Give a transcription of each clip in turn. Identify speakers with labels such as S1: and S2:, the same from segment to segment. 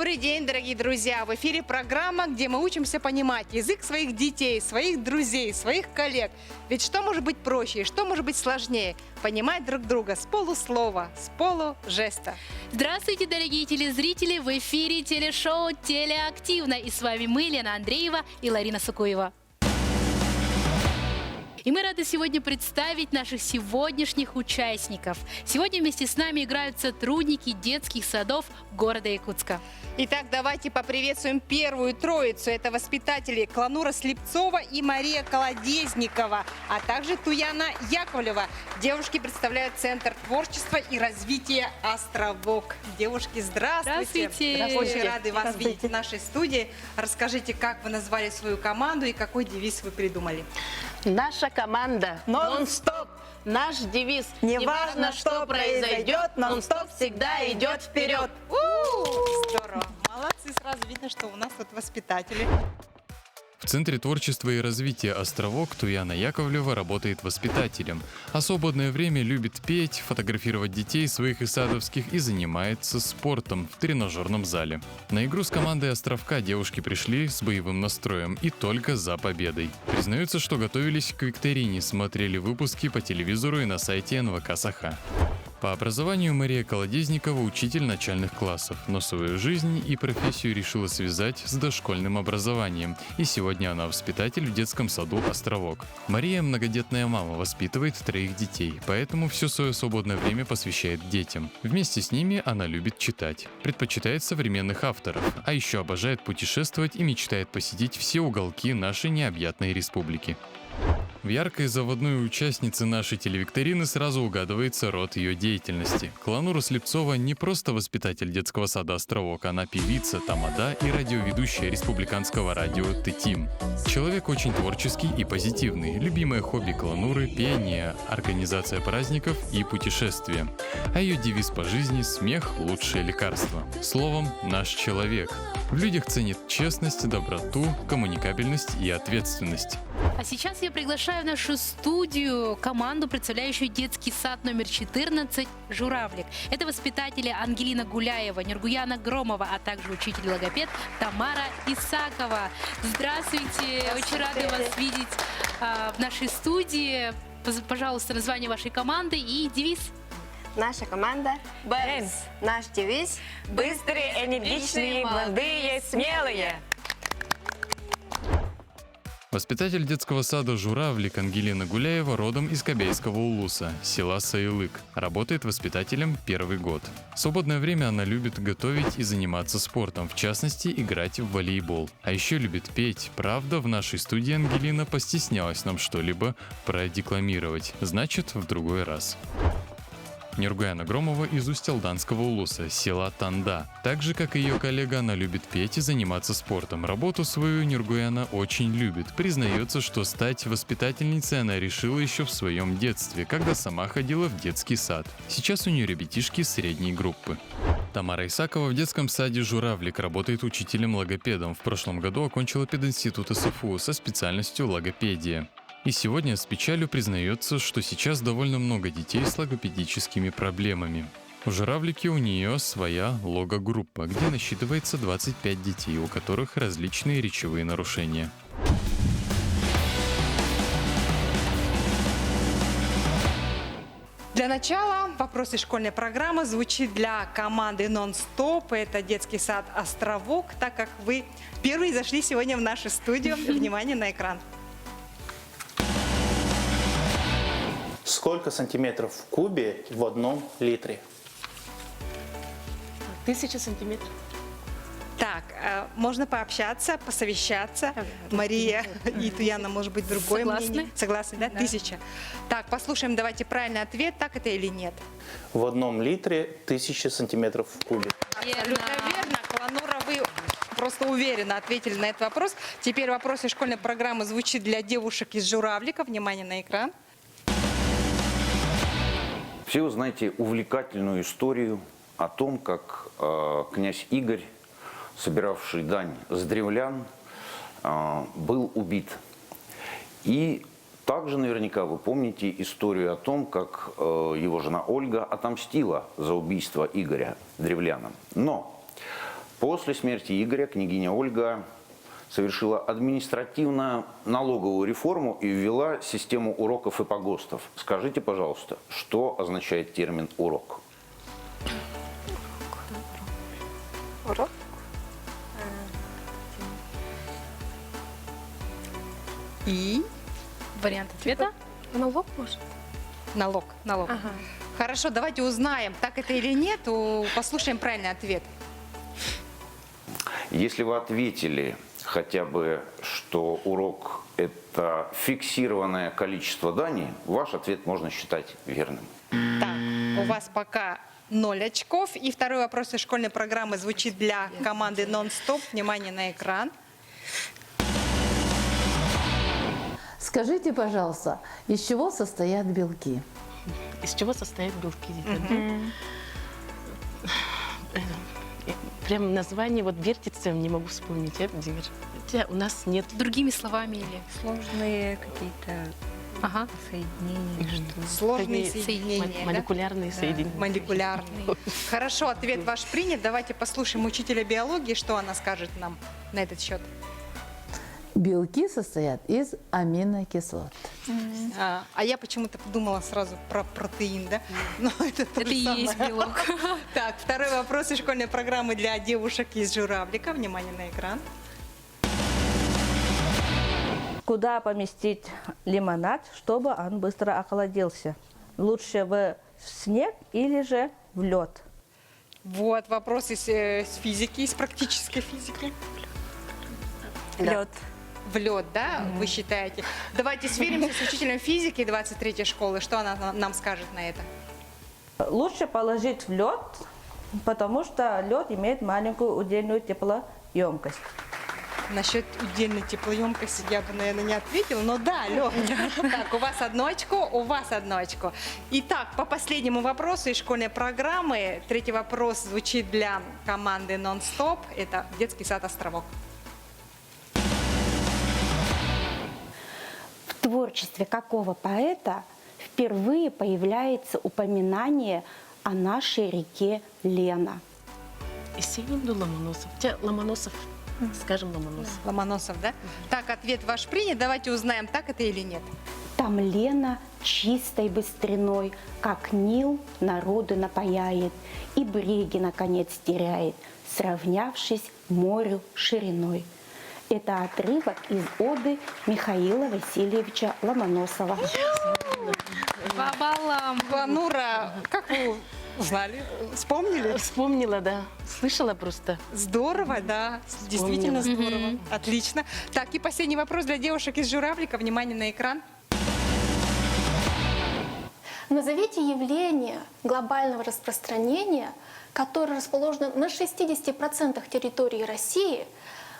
S1: Добрый день, дорогие друзья! В эфире программа, где мы учимся понимать язык своих детей, своих друзей, своих коллег. Ведь что может быть проще и что может быть сложнее? Понимать друг друга с полуслова, с полужеста.
S2: Здравствуйте, дорогие телезрители! В эфире телешоу «Телеактивно». И с вами мы, Лена Андреева и Ларина Сукуева. И мы рады сегодня представить наших сегодняшних участников. Сегодня вместе с нами играют сотрудники детских садов города Якутска.
S1: Итак, давайте поприветствуем первую троицу. Это воспитатели Кланура Слепцова и Мария Колодезникова, а также Туяна Яковлева. Девушки представляют Центр творчества и развития «Островок». Девушки, здравствуйте!
S2: Здравствуйте!
S1: Очень рады вас видеть в нашей студии. Расскажите, как вы назвали свою команду и какой девиз вы придумали?
S3: Наша команда «Нон-стоп». Наш девиз «Неважно, что произойдет, нон-стоп всегда идет вперед».
S1: Здорово! Молодцы, сразу видно, что у нас тут воспитатели.
S4: В Центре творчества и развития «Островок» Туяна Яковлева работает воспитателем. А свободное время любит петь, фотографировать детей своих и садовских и занимается спортом в тренажерном зале. На игру с командой «Островка» девушки пришли с боевым настроем и только за победой. Признаются, что готовились к викторине, смотрели выпуски по телевизору и на сайте НВК «Саха». По образованию Мария Колодезникова – учитель начальных классов, но свою жизнь и профессию решила связать с дошкольным образованием, и сегодня она воспитатель в детском саду «Островок». Мария – многодетная мама, воспитывает 3 детей, поэтому все свое свободное время посвящает детям. Вместе с ними она любит читать, предпочитает современных авторов, а еще обожает путешествовать и мечтает посетить все уголки нашей необъятной республики. В яркой заводной участнице нашей телевикторины сразу угадывается род ее деятельности. Кланура Слепцова не просто воспитатель детского сада «Островок», она певица, тамада и радиоведущая республиканского радио «Тетим». Человек очень творческий и позитивный. Любимое хобби Клануры – пение, организация праздников и путешествия. А ее девиз по жизни – смех – лучшее лекарство. Словом, наш человек. В людях ценит честность, доброту, коммуникабельность и ответственность.
S2: А сейчас я приглашаю в нашу студию команду, представляющую детский сад номер 14 «Журавлик». Это воспитатели Ангелина Гуляева, Нюргуяна Громова, а также учитель-логопед Тамара Исакова. Здравствуйте! Очень рады вас видеть в нашей студии. Пожалуйста, название вашей команды и девиз.
S5: Наша команда «Бэмс». Наш девиз
S3: Быстрые, энергичные, молодые, смелые.
S4: Воспитатель детского сада «Журавлик» Ангелина Гуляева родом из Кобяйского улуса, села Саилык. Работает воспитателем 1-й год. В свободное время она любит готовить и заниматься спортом, в частности, играть в волейбол. А еще любит петь. Правда, в нашей студии Ангелина постеснялась нам что-либо продекламировать. Значит, в другой раз. Нюргуяна Громова из Усть-Алданского улуса, села Танда. Так же, как и ее коллега, она любит петь и заниматься спортом. Работу свою Нюргуяна очень любит. Признается, что стать воспитательницей она решила еще в своем детстве, когда сама ходила в детский сад. Сейчас у нее ребятишки средней группы. Тамара Исакова в детском саде «Журавлик» работает учителем-логопедом. В прошлом году окончила пединститут СФУ со специальностью логопедия. И сегодня с печалью признается, что сейчас довольно много детей с логопедическими проблемами. В «Журавлике» у нее своя логогруппа, где насчитывается 25 детей, у которых различные речевые нарушения.
S1: Для начала вопрос из школьной программы звучит для команды «Нон-стоп». Это детский сад «Островок», так как вы первые зашли сегодня в нашу студию. Внимание на экран.
S6: Сколько сантиметров в кубе в 1 литре?
S3: 1000 сантиметров.
S1: Так, можно пообщаться, посовещаться. Мария и Туяна, может быть, другое мнение. Согласны, да? 1000. Так, послушаем, давайте правильный ответ, так это или нет.
S6: В 1 литре 1000 сантиметров в кубе.
S1: Абсолютно верно. Кланура, вы просто уверенно ответили на этот вопрос. Теперь вопрос из школьной программы звучит для девушек из «Журавлика». Внимание на экран.
S7: Все вы знаете увлекательную историю о том, как князь Игорь, собиравший дань с древлян, был убит. И также наверняка вы помните историю о том, как его жена Ольга отомстила за убийство Игоря древлянам. Но После смерти Игоря княгиня Ольга совершила административно-налоговую реформу и ввела систему уроков и погостов. Скажите, пожалуйста, что означает термин «урок»?
S5: Урок?
S1: И
S2: Вариант ответа?
S5: Налог, может?
S1: налог.
S5: Ага.
S1: Хорошо, давайте узнаем, так это или нет. Послушаем правильный ответ.
S7: Если вы ответили хотя бы, что урок – это фиксированное количество дани, ваш ответ можно считать верным.
S1: Так, у вас пока 0 очков. И второй вопрос из школьной программы звучит для команды «Нон-стоп». Внимание на экран.
S8: Скажите, пожалуйста, из чего состоят белки?
S3: Из чего состоят белки? Прям название вот вертится, не могу вспомнить. Хотя у нас нет.
S2: Другими словами или?
S9: Сложные какие-то
S2: Ага.
S9: соединения.
S1: Сложные
S3: Такие
S1: соединения. да?
S3: молекулярные соединения.
S1: Молекулярные. Хорошо, ответ ваш принят. Давайте послушаем учителя биологии, что она скажет нам на этот счет.
S8: Белки состоят из аминокислот.
S1: А я почему-то подумала сразу про протеин, да? Но это то
S2: Это
S1: же
S2: и
S1: самое.
S2: есть белок.
S1: Так, второй вопрос из школьной программы для девушек из Журавлика. Внимание на экран.
S9: Куда поместить лимонад, чтобы он быстро охладился? Лучше в снег или же в лед?
S1: Вот вопрос из физики, из практической физики.
S5: Лед.
S1: В лед, да, вы считаете? Давайте сверимся с учителем физики 23-й школы. Что она нам скажет на это?
S9: Лучше положить в лед, потому что лед имеет маленькую удельную теплоемкость.
S1: Насчет удельной теплоемкости я бы, наверное, не ответила, но да, лед. Так, у вас 1 очко, у вас 1 очко. Итак, по последнему вопросу из школьной программы. 3-й вопрос звучит для команды «Нон-стоп». Это детский сад «Островок».
S10: В творчестве какого поэта впервые появляется упоминание о нашей реке Лена?
S3: Есенин Ломоносов. Хотя Ломоносов, скажем Ломоносов.
S1: Ломоносов, да? Так, ответ ваш принят. Давайте узнаем, так это или нет.
S10: Там Лена чистой быстриной, как Нил, народы напаяет, и бреги, наконец, теряет, сравнявшись морю шириной. Это отрывок из оды Михаила Васильевича Ломоносова.
S2: По баллам.
S1: Кланура, как вы узнали? Вспомнили?
S3: Вспомнила, да. Слышала просто.
S1: Здорово, да. Действительно здорово. Отлично. Так, и последний вопрос для девушек из Журавлика. Внимание на экран.
S11: Назовите явление глобального распространения, которое расположено на 60% территории России,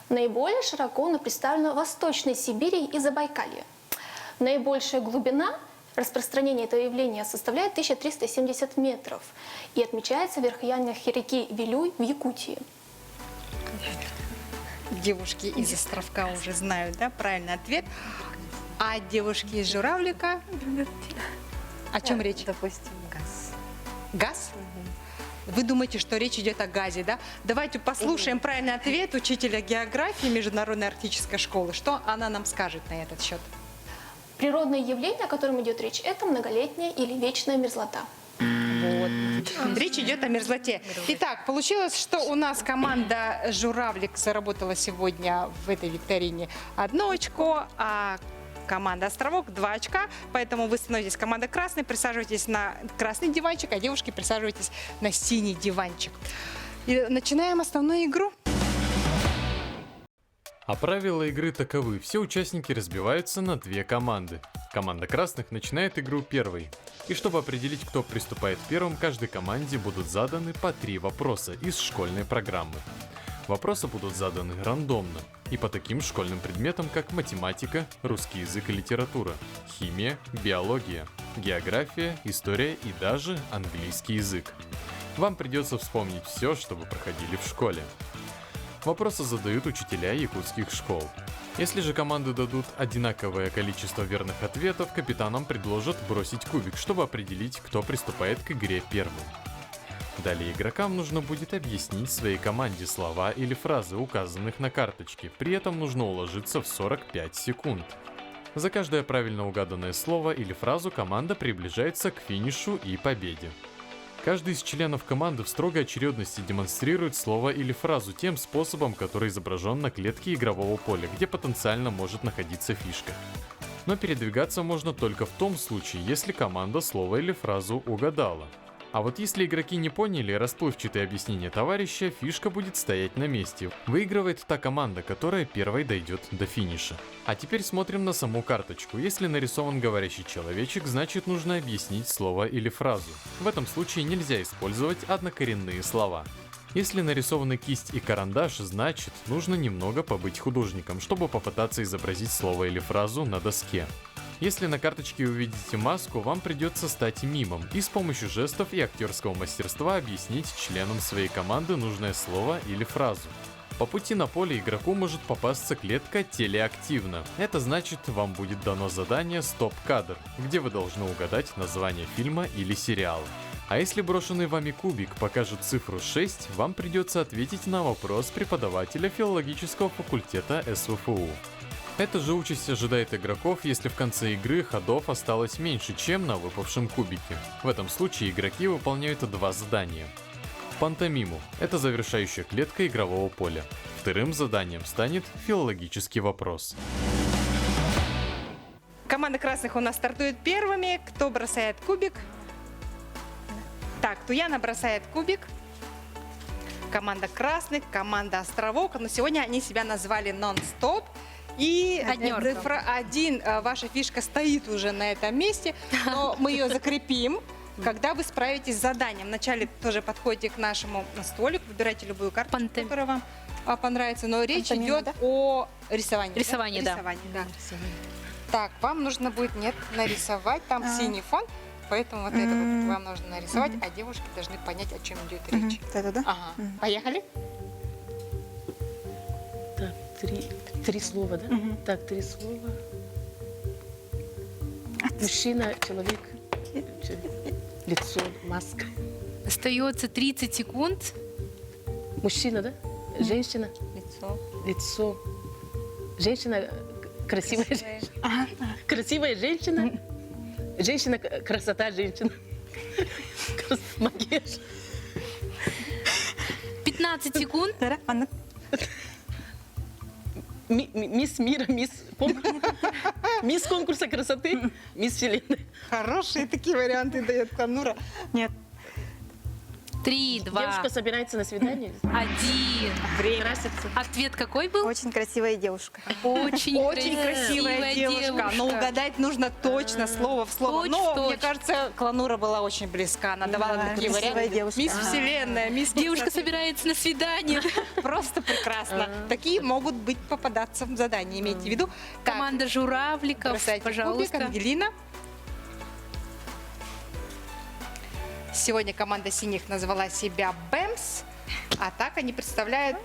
S11: наиболее широко представлено в Восточной Сибири и Забайкалье. Наибольшая глубина распространения этого явления составляет 1370 метров и отмечается в верхоянах реки Вилюй в Якутии.
S1: Девушки из Островка уже знают, да, правильный ответ. А девушки из Журавлика? О чем речь?
S5: Допустим, газ.
S1: Газ? Вы думаете, что речь идет о газе, да? Давайте послушаем правильный ответ учителя географии Международной арктической школы. Что она нам скажет на этот счет?
S11: Природное явление, о котором идет речь, это многолетняя или вечная мерзлота.
S1: Вот. Речь идет о мерзлоте. Итак, получилось, что у нас команда «Журавлик» заработала сегодня в этой викторине 1 очко, а команда «Островок» 2 очка. Поэтому вы становитесь команда «Красный», присаживайтесь на красный диванчик, а девушки присаживайтесь на синий диванчик. И начинаем основную игру.
S4: А правила игры таковы. Все участники разбиваются на 2 команды. Команда красных начинает игру первой. И чтобы определить, кто приступает первым, каждой команде будут заданы по 3 вопроса из школьной программы. Вопросы будут заданы рандомно и по таким школьным предметам, как математика, русский язык и литература, химия, биология, география, история и даже английский язык. Вам придется вспомнить все, что вы проходили в школе. Вопросы задают учителя якутских школ. Если же команды дадут одинаковое количество верных ответов, капитанам предложат бросить кубик, чтобы определить, кто приступает к игре первым. Далее игрокам нужно будет объяснить своей команде слова или фразы, указанных на карточке. При этом нужно уложиться в 45 секунд. За каждое правильно угаданное слово или фразу команда приближается к финишу и победе. Каждый из членов команды в строгой очередности демонстрирует слово или фразу тем способом, который изображен на клетке игрового поля, где потенциально может находиться фишка. Но передвигаться можно только в том случае, если команда слово или фразу угадала. А вот если игроки не поняли расплывчатое объяснение товарища, фишка будет стоять на месте. Выигрывает та команда, которая первой дойдет до финиша. А теперь смотрим на саму карточку. Если нарисован говорящий человечек, значит нужно объяснить слово или фразу. В этом случае нельзя использовать однокоренные слова. Если нарисованы кисть и карандаш, значит нужно немного побыть художником, чтобы попытаться изобразить слово или фразу на доске. Если на карточке увидите маску, вам придется стать мимом и с помощью жестов и актерского мастерства объяснить членам своей команды нужное слово или фразу. По пути на поле игроку может попасться клетка телеактивно. Это значит, вам будет дано задание «Стоп-кадр», где вы должны угадать название фильма или сериала. А если брошенный вами кубик покажет цифру 6, вам придется ответить на вопрос преподавателя филологического факультета СВФУ. Эта же участь ожидает игроков, если в конце игры ходов осталось меньше, чем на выпавшем кубике. В этом случае игроки выполняют два задания. Пантомиму – это завершающая клетка игрового поля. Вторым заданием станет филологический вопрос.
S1: Команда красных у нас стартует первыми. Кто бросает кубик? Так, Туяна бросает кубик. Команда красных, команда островок. Но сегодня они себя назвали нон-стоп. И цифра 1, ваша фишка стоит уже на этом месте, но мы ее закрепим, когда вы справитесь с заданием. Вначале тоже подходите к нашему столику, выбирайте любую карту, которая вам понравится, но речь идет о рисовании.
S2: Рисовании, да.
S1: Да. Так, вам нужно будет нарисовать, там синий фон, поэтому вот это вот вам нужно нарисовать, а девушки должны понять, о чем идет речь.
S5: Это,
S1: Ага. Поехали?
S3: Так, три слова, да? Так, 3 слова. Мужчина, человек, лицо, маска.
S2: Остается 30 секунд.
S3: Мужчина, да? Женщина. Лицо. Женщина, красивая женщина. Красивая женщина. Женщина, красота женщина. Макияж.
S2: 15 секунд.
S3: Мисс мира, мисс конкурса красоты, мисс вселенной.
S1: Хорошие такие варианты дает Кланура.
S5: Нет.
S2: 3, 2,
S3: Девушка собирается на свидание.
S2: 1.
S1: Время.
S2: Ответ какой был?
S5: Очень красивая девушка.
S2: Очень
S1: красивая девушка. Но угадать нужно точно, слово в слово. Но, мне кажется, Кланура была очень близка. Она давала такие
S5: красивая
S1: варианты.
S5: девушка.
S1: Мисс Вселенная, мисс
S2: Девушка собирается на свидание.
S1: Просто прекрасно. Такие могут быть попадаться в задание, имейте в виду. Так,
S2: Команда журавликов,
S1: бросайте кубик,
S2: пожалуйста.
S1: Ангелина. Сегодня команда синих назвала себя Бэмс, а так они представляют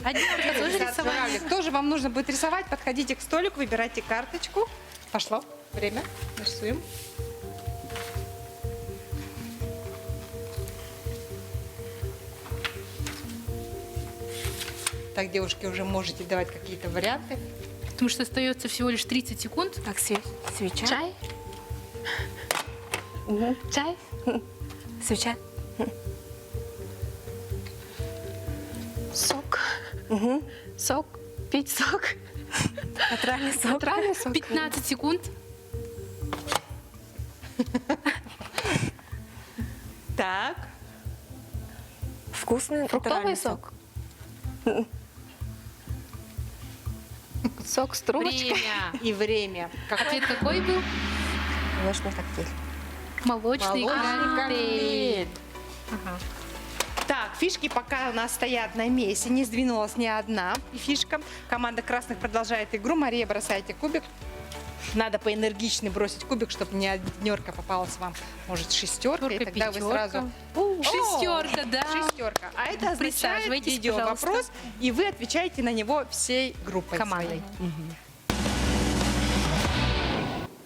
S1: журавлик. Тоже вам нужно будет рисовать. Подходите к столику, выбирайте карточку. Пошло. Время. Рисуем. Так, девушки, уже можете давать какие-то варианты.
S2: Потому что остается всего лишь 30 секунд.
S5: Так, свеча.
S10: Чай? Чай?
S5: Свеча.
S10: Сок? Сок? Пить сок?
S5: Натуральный сок.
S10: Натуральный сок?
S2: 15 секунд.
S1: Так.
S5: Вкусный
S10: Фруктовый
S5: натуральный
S10: сок? Сок с трубочкой?
S2: Время.
S1: И время.
S2: Ответ какой был?
S5: Молочный коктейль.
S2: Молочный коктейль.
S1: Так, фишки пока у нас стоят на месте, не сдвинулась ни одна фишка. Команда красных продолжает игру. Мария, бросайте кубик. Надо поэнергичнее бросить кубик, чтобы не однерка попалась вам, может, шестерка, и тогда вы сразу...
S2: Шестерка, да.
S1: Шестерка. А это означает
S2: Присаживайтесь,
S1: видео-вопрос, и вы отвечаете на него всей группой.
S2: Командой.
S1: своей.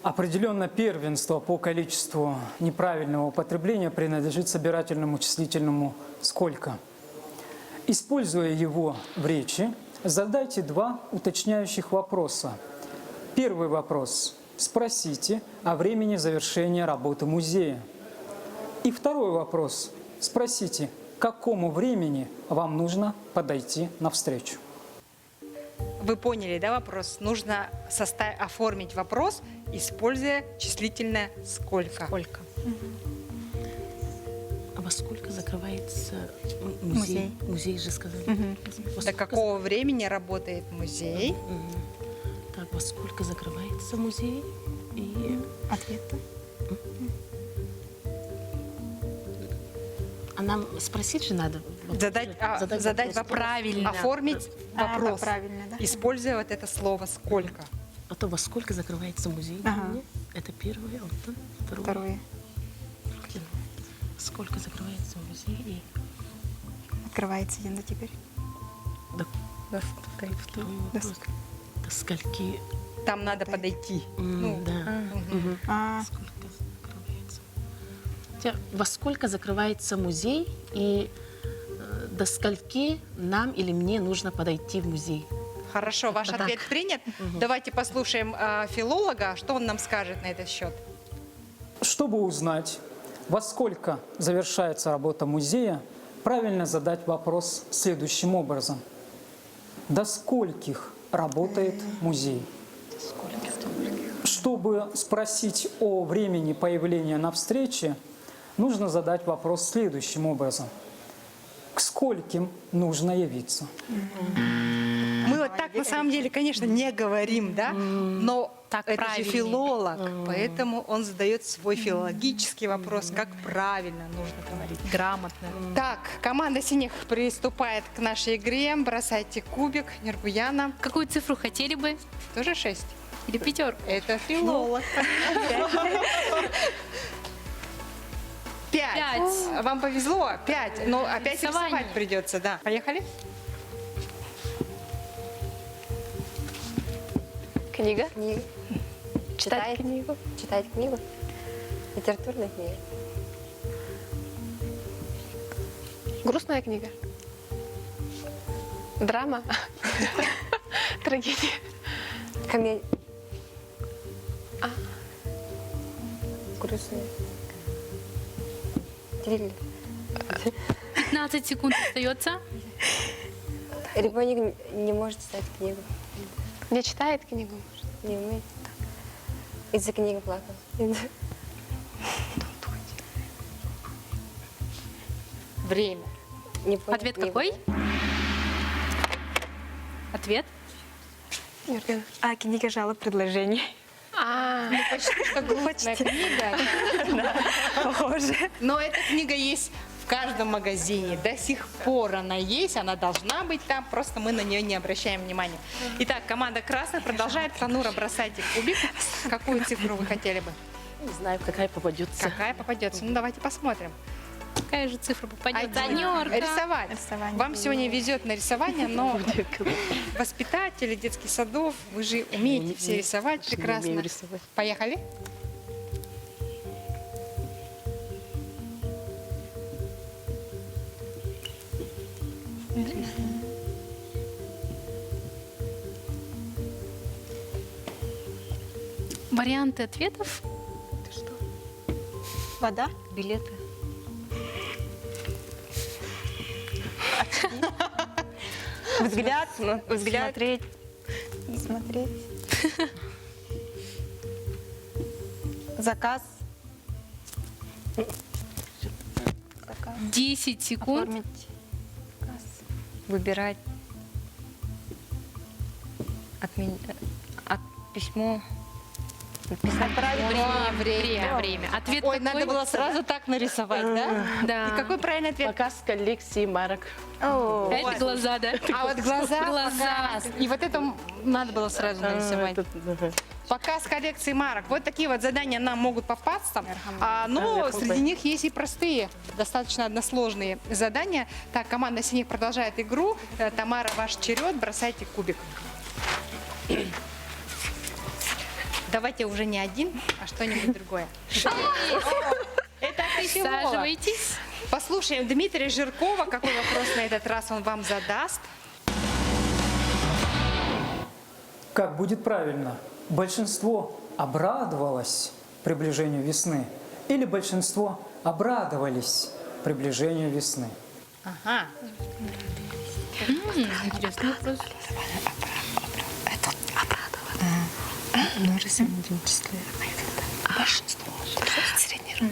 S12: Определенно первенство по количеству неправильного употребления принадлежит собирательному числительному «сколько». Используя его в речи, задайте два уточняющих вопроса. Первый вопрос. Спросите о времени завершения работы музея. И второй вопрос. Спросите, к какому времени вам нужно подойти навстречу.
S1: Вы поняли, да, вопрос? Нужно оформить вопрос, используя числительное «сколько».
S3: Сколько? А во сколько закрывается музей? Музей же сказали.
S1: До какого времени работает музей?
S3: Так, во сколько закрывается музей? И
S5: Ответ.
S3: а нам спросить же надо?
S1: Задать вопрос.
S2: Правильно.
S1: Оформить вопрос,
S5: правильно, да?
S1: используя вот это слово «сколько».
S3: А то во сколько закрывается музей?
S5: Ага.
S3: Это первое, а вот второе.
S5: Второе.
S3: Сколько закрывается музей? И
S5: Открывается Янда теперь.
S3: второй вопрос. До скольки?
S1: Там надо подойти.
S3: Да. Сколько закрывается? Хотя, во сколько закрывается музей и до скольки нам или мне нужно подойти в музей?
S1: Хорошо, ваш
S3: Так.
S1: ответ принят. Давайте послушаем филолога, что он нам скажет на этот счет.
S12: Чтобы узнать, во сколько завершается работа музея, правильно задать вопрос следующим образом. До скольких работает музей? Чтобы спросить о времени появления на встрече, нужно задать вопрос следующим образом. К скольким нужно явиться?
S1: Мы вот так на самом деле, конечно, не говорим, да? Но
S2: Так
S1: это же
S2: правильнее.
S1: филолог, поэтому он задает свой филологический вопрос, как правильно нужно говорить.
S2: Грамотно.
S1: Так, команда синих приступает к нашей игре. Бросайте кубик. Нергуяна.
S2: Какую цифру хотели бы?
S1: Тоже 6.
S2: Или пятерку?
S1: Это филолог. 5.
S2: Пять.
S1: Вам повезло. 5. Но опять
S2: Рисование.
S1: рисовать придется, да. Поехали.
S10: Книга.
S5: Книга.
S10: Читать книгу.
S5: Читать книгу. Литературная книга.
S10: Грустная книга. Драма. Трагедия.
S5: Комедия. Грустная. Триллер.
S2: 15 секунд остается.
S5: Ребенок не может читать книгу.
S10: Не читает книгу.
S5: Не умеет. Из-за книги плакал.
S1: Время.
S5: Не понял
S2: Ответ
S5: книгу.
S2: какой? Ответ?
S10: Юрген.
S5: А, книга жалоб предложений.
S1: Что грустная книга.
S5: Похоже.
S1: Но эта книга есть в каждом магазине. До сих пор она есть, она должна быть там, просто мы на нее не обращаем внимания. Итак, команда красных продолжает. Танура, бросайте кубик. Какую цифру вы хотели бы?
S3: Не знаю, какая попадется.
S1: Какая попадется? Ну, давайте посмотрим.
S2: Какая же цифра попадет?
S1: Рисовать.
S5: Рисование.
S1: Вам сегодня везет на рисование, но воспитатели детских садов, вы же умеете все рисовать
S3: Не
S1: прекрасно.
S3: умею рисовать.
S1: Поехали.
S2: Варианты ответов?
S5: Вода. Билеты. Взгляд. Взгляд. Смотреть. Смотреть. Заказ. Заказ.
S2: 10 секунд.
S5: Оформить заказ. Выбирать. Письмо.
S2: Время. Ответ
S1: Ой,
S2: какой?
S1: надо было сразу так нарисовать, да?
S2: Да.
S1: И какой правильный ответ?
S3: Показ коллекции марок.
S2: Это глаза, да?
S1: А вот глаза,
S2: Глаза.
S1: показ. И вот это надо было сразу нарисовать. Показ коллекции марок. Вот такие вот задания нам могут попасться. Но среди них есть и простые, достаточно односложные задания. Так, команда синих продолжает игру. Тамара, ваш черед. Бросайте кубик. Давайте уже не один, а что-нибудь другое. Это отличный Вова.
S2: Присаживайтесь.
S1: Послушаем Дмитрия Жиркова, какой вопрос на этот раз он вам задаст.
S12: Как будет правильно? Большинство обрадовалось приближению весны или большинство обрадовались приближению весны?
S1: Ага.
S2: Интересный вопрос.
S10: Множественном числе. Большинство. Средний род.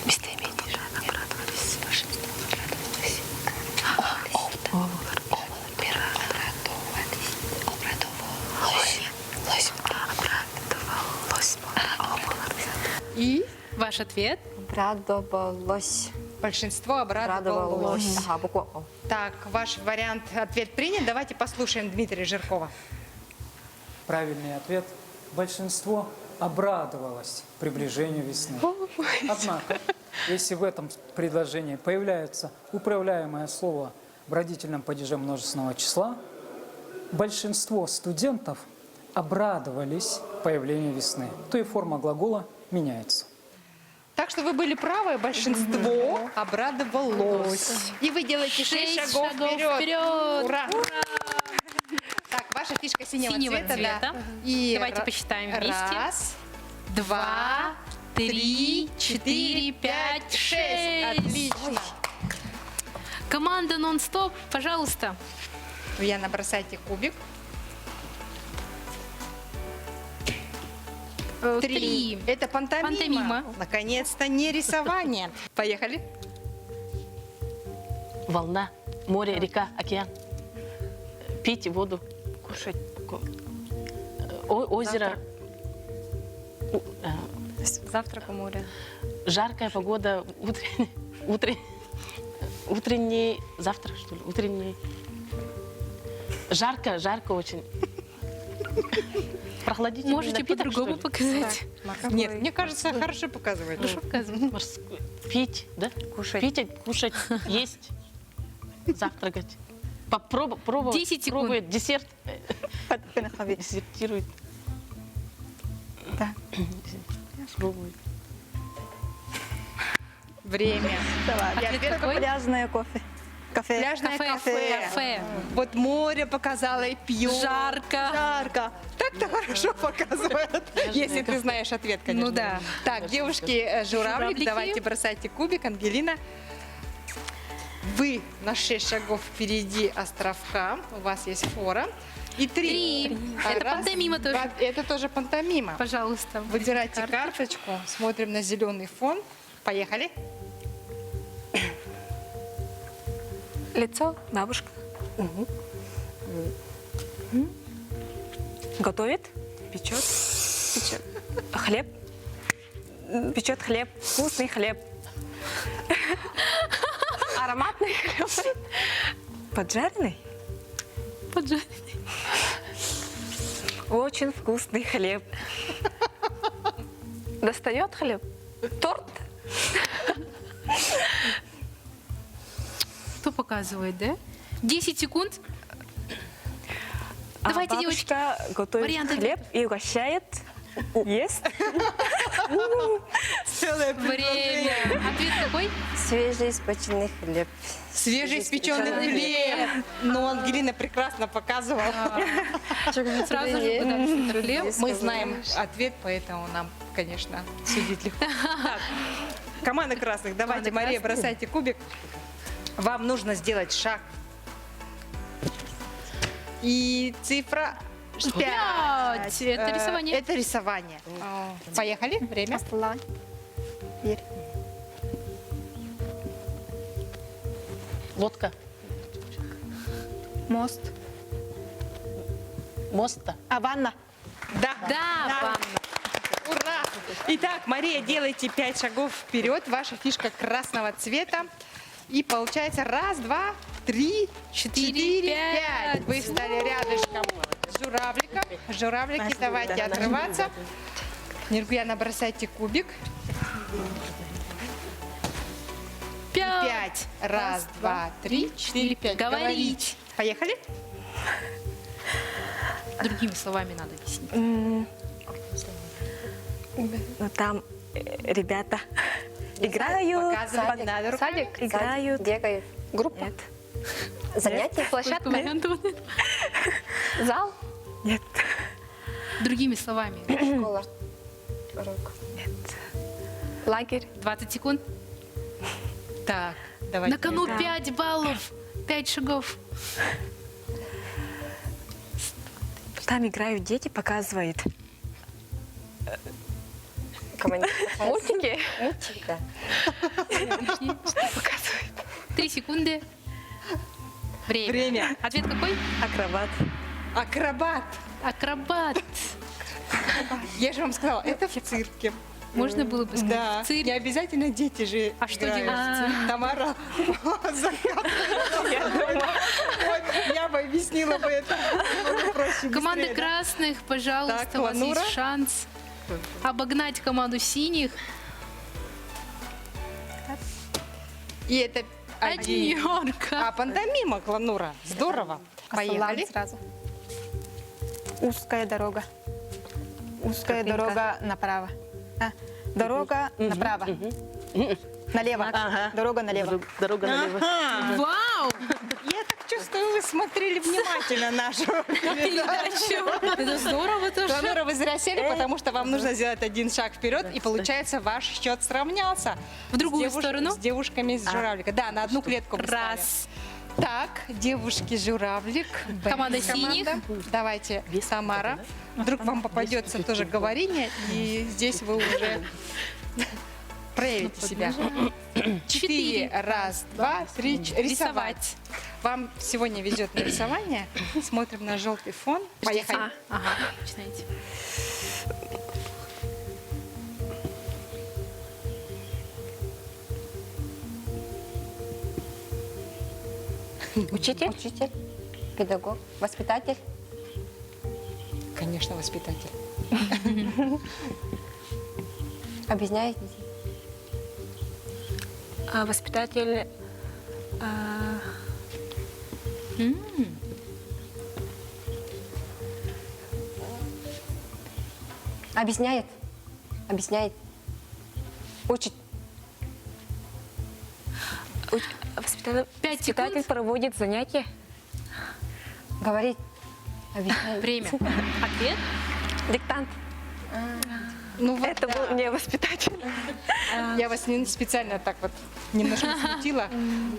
S10: Местоимение. Обрадовались. Большинство обрадовались.
S1: И
S2: Ваш ответ?
S5: Обрадовалось.
S1: большинство обрадовалось.
S5: Радовалось. Ага, буква О.
S1: Так, ваш вариант, ответ принят. Давайте послушаем Дмитрия Жиркова.
S12: Правильный ответ. Большинство обрадовалось приближению весны. Однако, если в этом предложении появляется управляемое слово в родительном падеже множественного числа, большинство студентов обрадовались появлению весны, то и форма глагола меняется.
S1: Так что вы были правы, большинство обрадовалось. И вы делаете 6 шагов вперед. Ура! Так, ваша фишка синего цвета. Да. И
S2: Давайте посчитаем вместе.
S1: Раз,
S2: 2, 3, 4, 5, 6.
S1: Отлично.
S2: Команда «Нон-стоп», пожалуйста.
S1: Яна, бросайте кубик.
S2: 3.
S1: Это пантомима.
S2: Пантомима.
S1: Наконец-то не рисование. Поехали.
S3: Волна, море, река, океан. Пить воду.
S5: Кушать.
S3: Озеро.
S5: Завтрак у моря.
S3: Жаркая погода. Утренний завтрак, что ли? Утренний. Жарко очень. Прохладительный
S2: Можете
S3: напиток,
S2: по-другому
S3: что ли?
S2: показать.
S1: Нет, мне кажется, хорошо показывает.
S2: Хорошо показывать.
S3: Пить, да?
S5: Кушать.
S3: Пить, кушать, есть, завтракать. Попробовать.
S2: 10 секунд.
S3: Пробует десерт. Десертирует.
S5: Да.
S3: Пробует.
S1: Время.
S5: Давай.
S2: Ответ какой?
S5: Пляжное кофе. Кафе.
S1: Пляжное кафе.
S2: Кафе.
S1: Вот море показала и пьет.
S2: Жарко.
S1: Жарко. Так-то хорошо показывает, если ты знаешь ответ, конечно.
S2: Ну да.
S1: Так, девушки, журавлик,
S2: Журавлики.
S1: давайте бросайте кубик. Ангелина, вы на 6 шагов впереди островка. У вас есть фора. И 3.
S2: Это пантомима тоже.
S1: Это тоже пантомима.
S2: Пожалуйста.
S1: Выбирайте карточку, смотрим на зеленый фон. Поехали.
S5: Лицо. Бабушка. Готовит. Печет. Печет. Хлеб. Печет хлеб. Вкусный хлеб. Ароматный хлеб. Поджаренный.
S2: Поджаренный.
S5: Очень вкусный хлеб. Достает хлеб. Торт.
S2: Кто показывает, да? 10 секунд. Давайте, девочки.
S5: Бабушка готовит
S2: варианты.
S5: хлеб и угощает. Ест.
S2: Время. Ответ какой?
S5: Свежеиспеченный хлеб.
S1: Свежеиспеченный хлеб. Ну, Ангелина прекрасно показывала.
S2: Сразу же, потому что это хлеб.
S1: Мы знаем ответ, поэтому нам, конечно, судить легко. Так, команда красных, давайте,
S2: Команда
S1: Мария,
S2: красных.
S1: бросайте кубик. Вам нужно сделать шаг. И цифра 5.
S2: Это рисование.
S1: Это рисование. Поехали, время.
S3: Лодка.
S5: Мост.
S3: Моста.
S5: А ванна.
S1: Да,
S2: Да, Ванна.
S1: Ура! Итак, Мария, делайте 5 шагов вперед. Ваша фишка красного цвета. И получается 1, 2, 3, 4, 5. Вы встали рядышком с журавликом. Журавлики, давайте отрываться. Ниргуяна, бросайте кубик. 5. 1, 2, 3, 4, 5.
S2: Говорить.
S1: Поехали.
S2: Другими словами надо объяснить.
S5: Ну, там ребята играют.
S1: Показывать не надо руками.
S5: Садик? Играют.
S10: Бегают.
S5: Группа?
S10: Нет.
S5: Занятия?
S10: Площадка?
S5: Зал?
S10: Нет.
S2: Другими словами.
S10: Школа. Урок.
S5: Лагерь?
S2: 20 секунд.
S1: Так, давайте.
S2: На кону 5 баллов. 5 шагов.
S5: Там играют дети, показывают.
S10: Мультики?
S5: Мультики, да.
S2: 3 секунды. Время. Ответ какой?
S5: Акробат.
S1: Акробат.
S2: Акробат.
S1: Я же вам сказала, это в цирке.
S2: Можно было бы сказать.
S1: Да,
S2: Цирк.
S1: не обязательно дети же
S2: А что
S1: играют.
S2: делают?
S1: Тамара я бы объяснила бы это намного проще,
S2: Команда
S1: быстрее, да?
S2: красных, пожалуйста,
S1: Так,
S2: у вас
S1: Ланура.
S2: есть шанс обогнать команду синих.
S1: И это один.
S2: Однерка.
S1: А пантомима, Кланура. Здорово. Поехали.
S10: Сразу. Узкая дорога. Узкая дорога направо. Дорога направо. Налево. Дорога налево.
S3: Дорога налево.
S2: Вау!
S1: Я так чувствую, вы смотрели внимательно нашу передачу.
S2: Это здорово тоже.
S1: Кланура, вы зря сели, потому что вам нужно сделать один шаг вперед, и получается ваш счет сравнялся.
S2: В другую
S1: С
S2: сторону?
S1: С девушками из журавлика. Да, на одну клетку мы ставим.
S2: Раз.
S1: Так, девушки-журавлик.
S2: Команда синих.
S1: Давайте, Самара. Вдруг вам попадется тоже говорение, и здесь вы уже проявите себя. 4. Раз, два, три. Рисовать. Вам сегодня везет на рисование. Смотрим на желтый фон. Поехали.
S2: Ага, начинайте.
S5: Учитель? Учитель. Педагог. Воспитатель.
S1: Конечно, воспитатель.
S5: Объясняет.
S10: Воспитатель.
S5: Объясняет. Объясняет. Учит.
S10: Воспитатель,
S2: 5
S10: воспитатель
S2: секунд.
S10: проводит занятия.
S5: Говорит. Объясняет.
S2: Время. Ответ.
S5: Диктант.
S1: Ну, вот,
S10: Это
S1: да.
S10: был не воспитатель.
S1: Я вас специально так вот немножко смутила.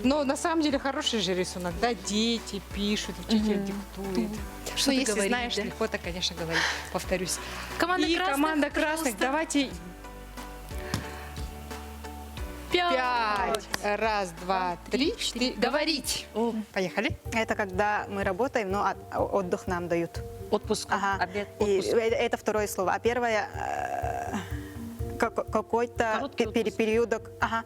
S1: Но на самом деле хороший же рисунок, да? Дети пишут, учитель диктует. Что если
S2: говорит,
S1: знаешь,
S2: да?
S1: легко то, конечно, говорить, повторюсь.
S2: Команда
S1: И
S2: красных,
S1: команда красных,
S2: пожалуйста.
S1: давайте 5. Раз, два, три, четыре. Говорить. Поехали.
S10: Это когда мы работаем, но отдых нам дают.
S3: Отпуск.
S10: Ага.
S3: Обед.
S10: И
S3: Отпуск.
S10: это второе слово. А первое какой-то
S3: Короткий отпуск.
S10: периодок. Ага.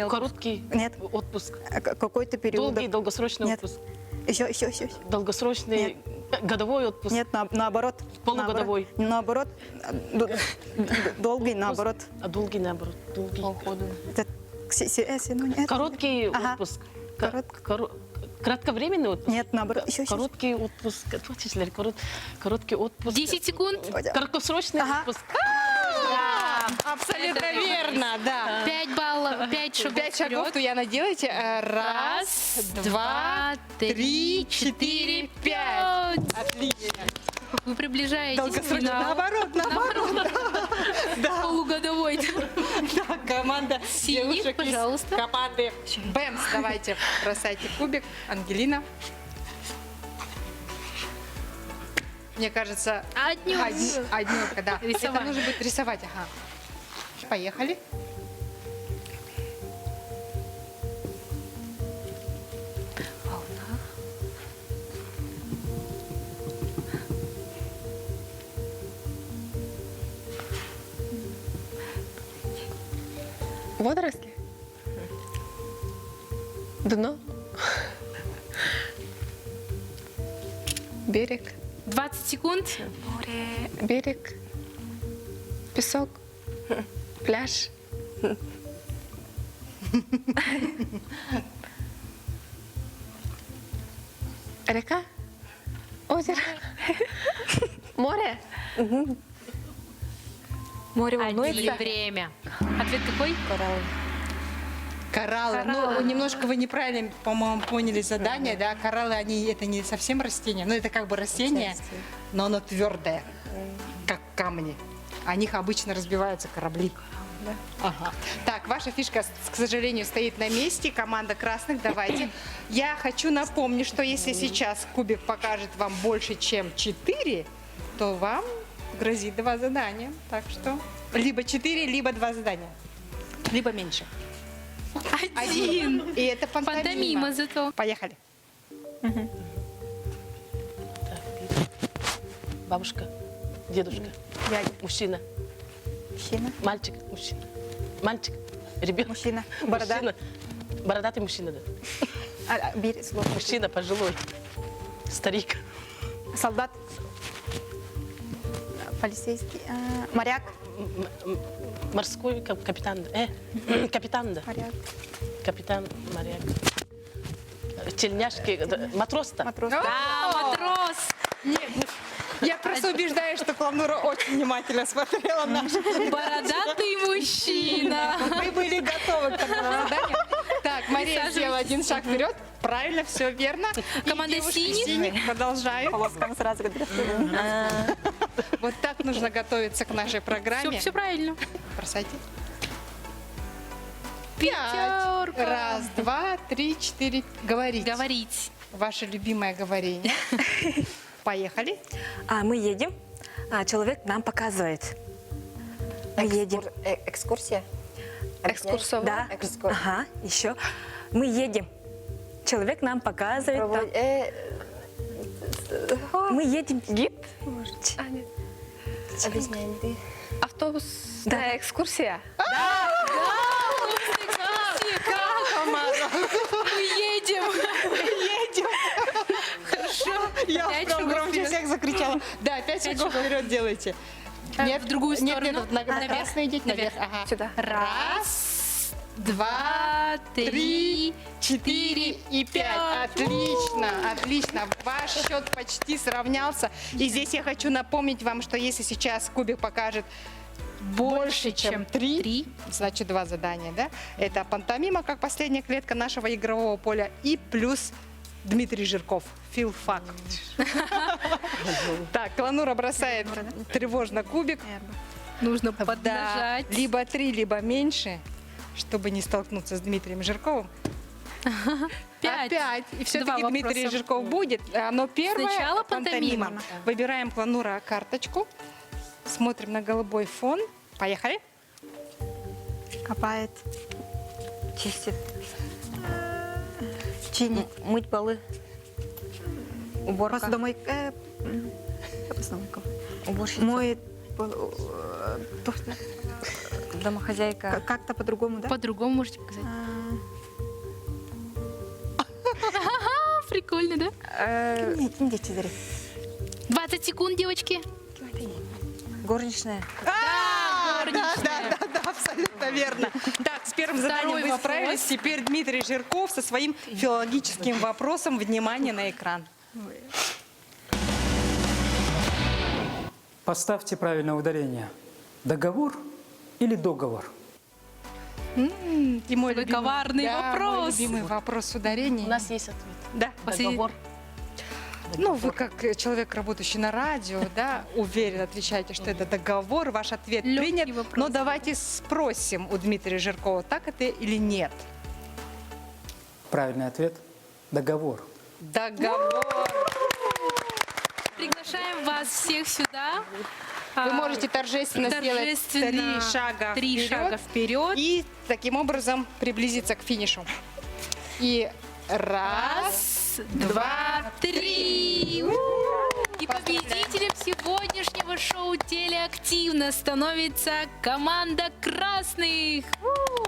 S3: Короткий
S10: Нет.
S3: отпуск.
S10: Какой-то период.
S3: Долгий, долгосрочный
S10: Нет.
S3: отпуск.
S10: Еще.
S3: Долгосрочный годовой отпуск.
S10: Нет, наоборот.
S3: Полугодовой.
S10: Наоборот. Долгий, наоборот.
S3: А долгий наоборот. Долгий.
S10: Это нет.
S3: Короткий
S10: Ага.
S3: отпуск.
S10: Корот-
S3: Кратковременный отпуск.
S10: Нет, наоборот. Еще.
S3: Короткий отпуск. Короткий отпуск.
S2: 10 секунд.
S3: Краткосрочный
S10: Ага.
S3: отпуск.
S1: Абсолютно верно, да.
S2: 5 баллов, 5 шагов
S1: 5 шагов,
S2: вперед.
S1: Туяна, делайте. Раз, два, три, четыре, 5. Отлично.
S2: Вы приближаетесь к
S1: Долгосрочно.
S2: финалу.
S1: Наоборот. Да.
S2: Полугодовой.
S1: Да, команда
S2: Синих,
S1: девушек из
S2: пожалуйста.
S1: команды Бэмс. Давайте, бросайте кубик. Ангелина. Мне кажется, однерка, да.
S2: Рисовать.
S1: Это нужно будет рисовать, ага. Поехали.
S10: Водоросли. Дно. Берег.
S2: 20 секунд.
S10: Море. Берег. Песок. Пляж. Река. Озеро. Море.
S5: Море
S2: Отдели
S5: волнуется.
S2: время. Ответ какой?
S1: Кораллы. Ну, немножко вы неправильно, по-моему, поняли задание, да? Кораллы, они это не совсем растения, ну это как бы растение, но оно твердое, как камни. О них обычно разбиваются корабли. Ага. Так, ваша фишка, к сожалению, стоит на месте. Команда красных, давайте. Я хочу напомнить, что если сейчас кубик покажет вам больше, чем 4, то вам грозит 2 задания. Так что либо 4, либо 2 задания. Либо меньше. Один. И это пантомима.
S2: Пантомима зато.
S1: Поехали.
S3: Бабушка, дедушка, мужчина, мальчик, мужчина, мальчик, ребенок,
S10: Мужчина. Борода.
S3: мужчина, бородатый мужчина, да.
S10: Бери слово.
S3: Мужчина пожилой, старик,
S10: Солдат. Полицейский. Моряк.
S3: морской капитан, капитан, да.
S10: Моряк.
S3: Капитан, моряк, тельняшки, матрос-то.
S10: Матрос.
S2: Да, матрос.
S1: Я просто убеждаюсь, что Кланура очень внимательно смотрела наши.
S2: Бородатый мужчина.
S1: Вы были готовы к такому заданию. Так, Мария сделала один шаг вперед. Правильно, все верно. И
S2: Команда
S1: девушки
S2: синих.
S1: продолжают.
S10: Полоскам сразу говорят.
S1: Вот так нужно готовиться к нашей программе.
S2: Все правильно.
S1: Бросайте.
S2: Пятерка.
S1: 1, 2, 3, 4. Говорить.
S2: Говорить.
S1: Ваше любимое говорение. Поехали.
S5: Мы едем, человек нам показывает. Мы едем.
S9: Экскурсия.
S5: Экскурсовод. Да. Ага, еще. Мы едем. Человек нам показывает. Мы едем. Гид?
S9: Объясняем ты.
S5: Автобус. Да, экскурсия.
S2: Мы едем.
S1: Я
S2: Пять
S1: прям
S2: шагов
S1: громче
S2: вперед.
S1: всех закричала. Да, 5 шагов вперед делайте.
S2: В другую
S1: Нет,
S2: сторону.
S1: на красный идите, наверх.
S2: Наверх.
S1: Ага.
S5: Сюда.
S1: Раз, 2,
S2: 3,
S1: 3, 4 и 5. Отлично, отлично. Ваш счет почти сравнялся. И здесь я хочу напомнить вам, что если сейчас кубик покажет больше, чем 3, значит 2 задания, да? Это пантомима, как последняя клетка нашего игрового поля, и плюс Дмитрий Жирков, филфак. Так, Кланура бросает тревожно кубик.
S2: Нужно
S1: Да,
S2: поднажать.
S1: либо 3, либо меньше, чтобы не столкнуться с Дмитрием Жирковым.
S2: 5.
S1: Опять. И все-таки
S2: Два
S1: Дмитрий
S2: вопроса.
S1: Жирков будет. Но первое
S2: Сначала пантомима.
S1: Выбираем Кланура карточку. Смотрим на голубой фон. Поехали.
S10: Копает.
S9: Чистит.
S10: Чинит.
S9: Мыть полы. Уборка.
S10: Посудомойка. Посудомойка.
S9: Уборщица.
S10: Моет.
S9: Домохозяйка.
S10: Как-то по-другому, да?
S2: По-другому можете показать. Прикольно, да?
S10: Нет, не дети.
S2: 20 секунд, девочки.
S9: Горничная.
S1: Да, абсолютно верно. Так, с первым заданием вы
S2: вопрос.
S1: справились. Теперь Дмитрий Жирков со своим филологическим вопросом. Внимание на экран.
S12: Поставьте правильное ударение. Договор или договор?
S1: И мой
S2: Какой коварный вопрос.
S1: Мой любимый вопрос с ударением.
S3: У нас есть ответ.
S1: Да.
S3: Договор.
S1: Ну, вы как человек, работающий на радио, да, уверенно отвечаете, что это договор, ваш ответ
S2: Легкий
S1: принят.
S2: вопрос.
S1: Но давайте спросим у Дмитрия Жиркова, так это или нет.
S12: Правильный ответ – договор.
S1: Договор.
S2: Приглашаем вас всех сюда.
S1: Вы можете торжественно сделать 3 шага
S2: Три
S1: вперед
S2: шага вперед.
S1: и таким образом приблизиться к финишу. И раз, 2, 3.
S2: И победителем сегодняшнего шоу «Телеактивно» становится команда красных.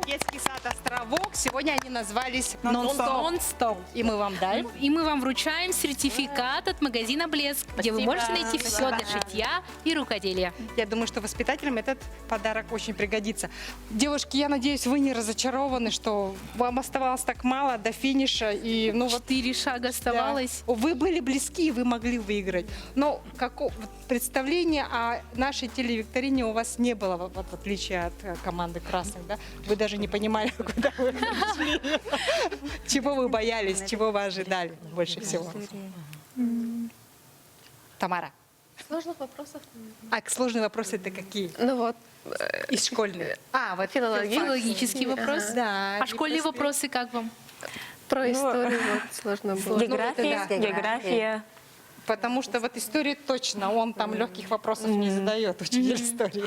S1: детский сад «Островок». Сегодня они назвались
S2: «Нон-стоп».
S1: И мы вам даем.
S2: И мы вам вручаем сертификат от магазина «Блеск», где вы можете найти все для шитья и рукоделия.
S1: Я думаю, что воспитателям этот подарок очень пригодится. Девушки, я надеюсь, вы не разочарованы, что вам оставалось так мало до финиша. И, ну,
S2: 4 шага оставалось.
S1: Да. Вы были близки, и вы могли выиграть. Но представления о нашей телевикторине у вас не было, в отличие от команды красных, да? Вы даже не понимали, куда вы пришли. Чего вы боялись, чего вы ожидали больше всего? Тамара.
S13: Сложных вопросов.
S1: А сложные вопросы это какие?
S13: Ну вот.
S1: Из школьных.
S13: Вот
S2: Филологический вопрос.
S1: Да.
S2: А школьные вопросы как вам?
S13: Про историю сложно было.
S5: География.
S1: Потому что вот истории точно, он там легких вопросов не задает, учитель истории.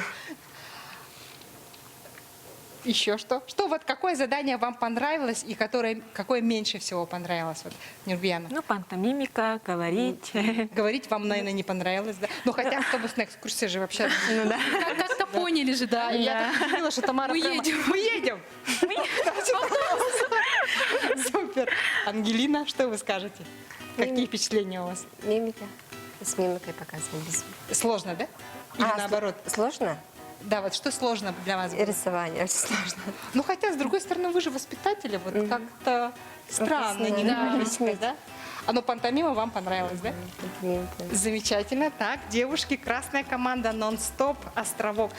S1: Еще что? Что вот какое задание вам понравилось и какое меньше всего понравилось, вот, Нюрбияна?
S5: Ну, пантомимика, говорить.
S1: Говорить вам, наверное, не понравилось, да? Ну, хотя автобусная экскурсия же вообще...
S5: Ну да.
S2: Как-то поняли же, да?
S1: Я так поняла, что Тамара
S2: Мы
S1: прямо...
S2: едем.
S1: Мы едем! Супер! Ангелина, что вы скажете? Какие впечатления у вас?
S13: Мимика. С мимикой показывали.
S1: Сложно, да? Или наоборот?
S13: Сложно?
S1: Да, вот что сложно для вас было?
S13: Рисование очень сложно.
S1: Ну, хотя, с другой стороны, вы же воспитатели, вот как-то странно, немного, да? А ну, пантомима вам понравилась, да? Замечательно. Так, девушки, красная команда «Нон-стоп», «Островок».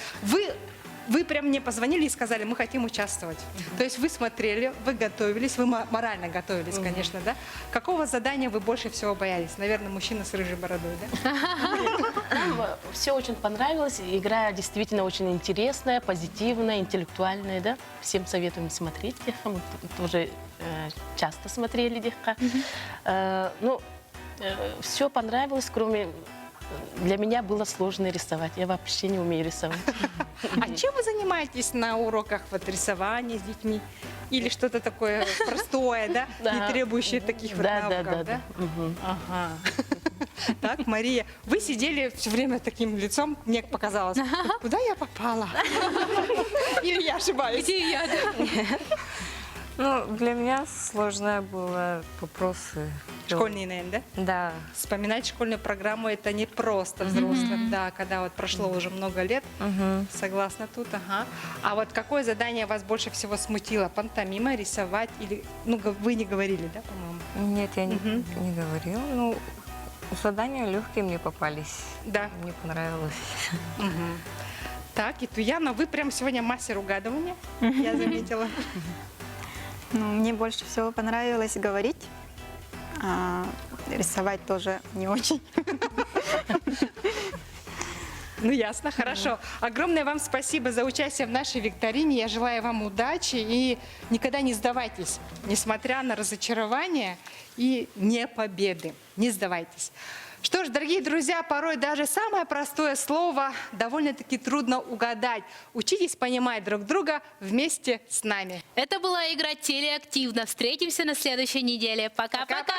S1: Вы прям мне позвонили и сказали, мы хотим участвовать. То есть вы смотрели, вы готовились, вы морально готовились, конечно, да? Какого задания вы больше всего боялись? Наверное, мужчина с рыжей бородой, да?
S3: Нам все очень понравилось. Игра действительно очень интересная, позитивная, интеллектуальная, да? Всем советуем смотреть. Мы тоже часто смотрели Дихка. Ну, все понравилось, кроме... Для меня было сложно рисовать. Я вообще не умею рисовать.
S1: А чем вы занимаетесь на уроках вот, рисования с детьми? Или что-то такое простое, да? Не требующее таких вот навыков, да? Ага. Так, Мария, вы сидели все время таким лицом, мне показалось, куда я попала? Или я ошибаюсь?
S2: Где я?
S5: Ну, для меня сложное было вопросы.
S1: Школьные, наверное, да?
S5: Да.
S1: Вспоминать школьную программу это не просто взрослым, да, когда вот прошло уже много лет. Согласна тут, ага. А вот какое задание вас больше всего смутило? Пантомима, рисовать или... Ну, вы не говорили, да, по-моему?
S5: Нет, я не говорила. Ну, задания легкие мне попались.
S1: Да.
S5: Мне понравилось.
S1: Так, и Туяна, вы прям сегодня мастер угадывания, я заметила.
S10: Ну, мне больше всего понравилось говорить, а рисовать тоже не очень.
S1: Ну, ясно, хорошо. Огромное вам спасибо за участие в нашей викторине. Я желаю вам удачи и никогда не сдавайтесь, несмотря на разочарование и не победы. Не сдавайтесь. Что ж, дорогие друзья, порой даже самое простое слово довольно-таки трудно угадать. Учитесь понимать друг друга вместе с нами.
S2: Это была игра «Телеактивно». Встретимся на следующей неделе. Пока-пока!